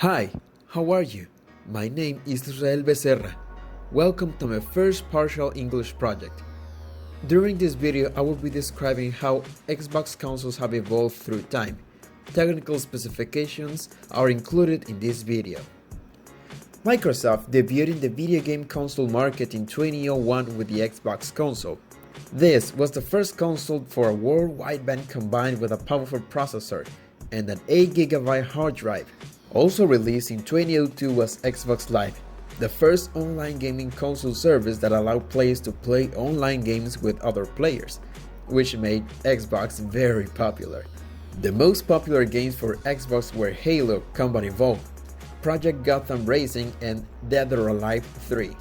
Hi, how are you? My name is Israel Becerra. Welcome to my first partial English project. During this video, I will be describing how Xbox consoles have evolved through time. Technical specifications are included in this video. Microsoft debuted in the video game console market in 2001 with the Xbox console. This was the first console for a worldwide band combined with a powerful processor and an 8GB hard drive. Also released in 2002 was Xbox Live, the first online gaming console service that allowed players to play online games with other players, which made Xbox very popular. The most popular games for Xbox were Halo Combat Evolved, Project Gotham Racing, and Dead or Alive 3.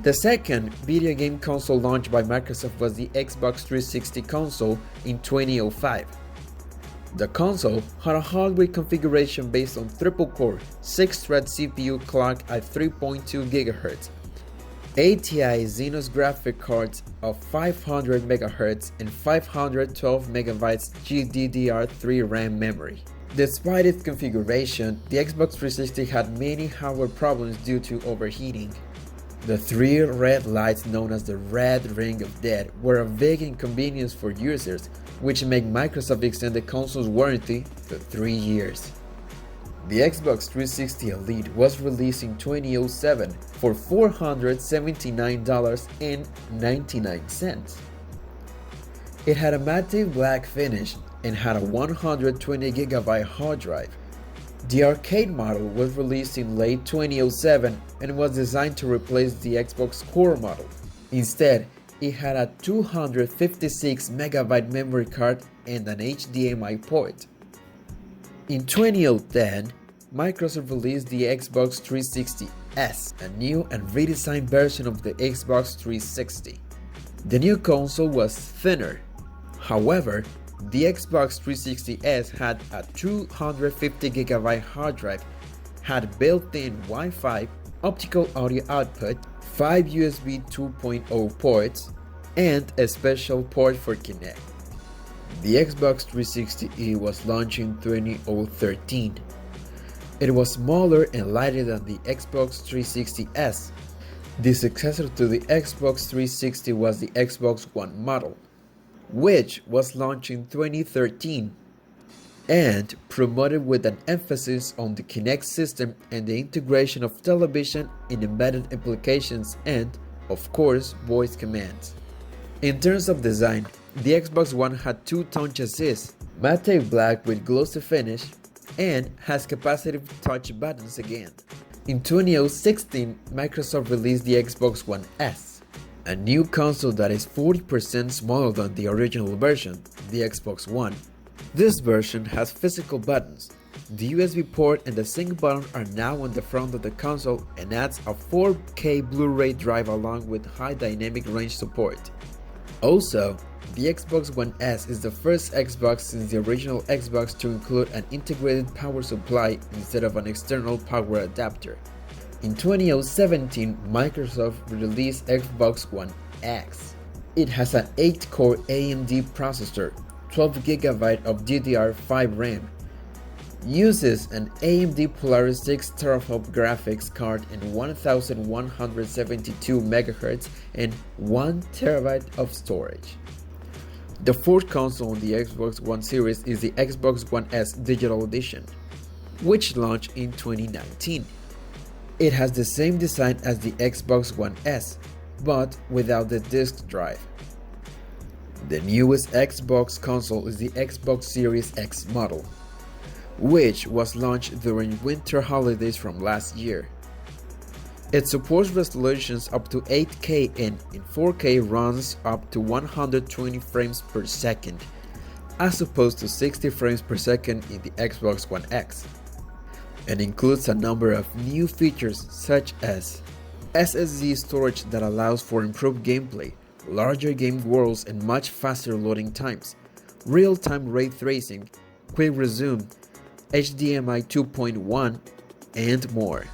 The second video game console launched by Microsoft was the Xbox 360 console in 2005. The console had a hardware configuration based on triple-core, 6-thread CPU clock at 3.2 GHz, ATI Exynos graphic cards of 500 MHz and 512 MB GDDR3 RAM memory. Despite its configuration, the Xbox 360 had many hardware problems due to overheating. The three red lights known as the Red Ring of Death were a big inconvenience for users, which made Microsoft extend the console's warranty to 3 years. The Xbox 360 Elite was released in 2007 for $479.99. It had a matte black finish and had a 120GB hard drive. The arcade model was released in late 2007 and was designed to replace the Xbox Core model. Instead, it had a 256MB memory card and an HDMI port. In 2010, Microsoft released the Xbox 360S, a new and redesigned version of the Xbox 360. The new console was thinner. However, the Xbox 360S had a 250GB hard drive, had built-in Wi-Fi, optical audio output, 5 USB 2.0 ports, and a special port for Kinect. The Xbox 360e was launched in 2013. It was smaller and lighter than the Xbox 360S. The successor to the Xbox 360 was the Xbox One model, which was launched in 2013 and promoted with an emphasis on the Kinect system and the integration of television in embedded applications and, of course, voice commands. In terms of design, the Xbox One had two-tone chassis, matte black with glossy finish, and has capacitive touch buttons again. In 2016, Microsoft released the Xbox One S, a new console that is 40% smaller than the original version, the Xbox One. This version has physical buttons. The USB port and the sync button are now on the front of the console and adds a 4K Blu-ray drive along with high dynamic range support. Also, the Xbox One S is the first Xbox since the original Xbox to include an integrated power supply instead of an external power adapter. In 2017, Microsoft released Xbox One X. It has an 8-core AMD processor, 12GB of DDR5 RAM, uses an AMD Polaris 6 teraflop graphics card and 1172 MHz and 1 TB of storage. The fourth console on the Xbox One series is the Xbox One S Digital Edition, which launched in 2019. It has the same design as the Xbox One S, but without the disk drive. The newest Xbox console is the Xbox Series X model, which was launched during winter holidays from last year. It supports resolutions up to 8K and in 4K runs up to 120 frames per second, as opposed to 60 frames per second in the Xbox One X, and includes a number of new features such as SSD storage that allows for improved gameplay, larger game worlds and much faster loading times, real-time ray tracing, quick resume, HDMI 2.1, and more.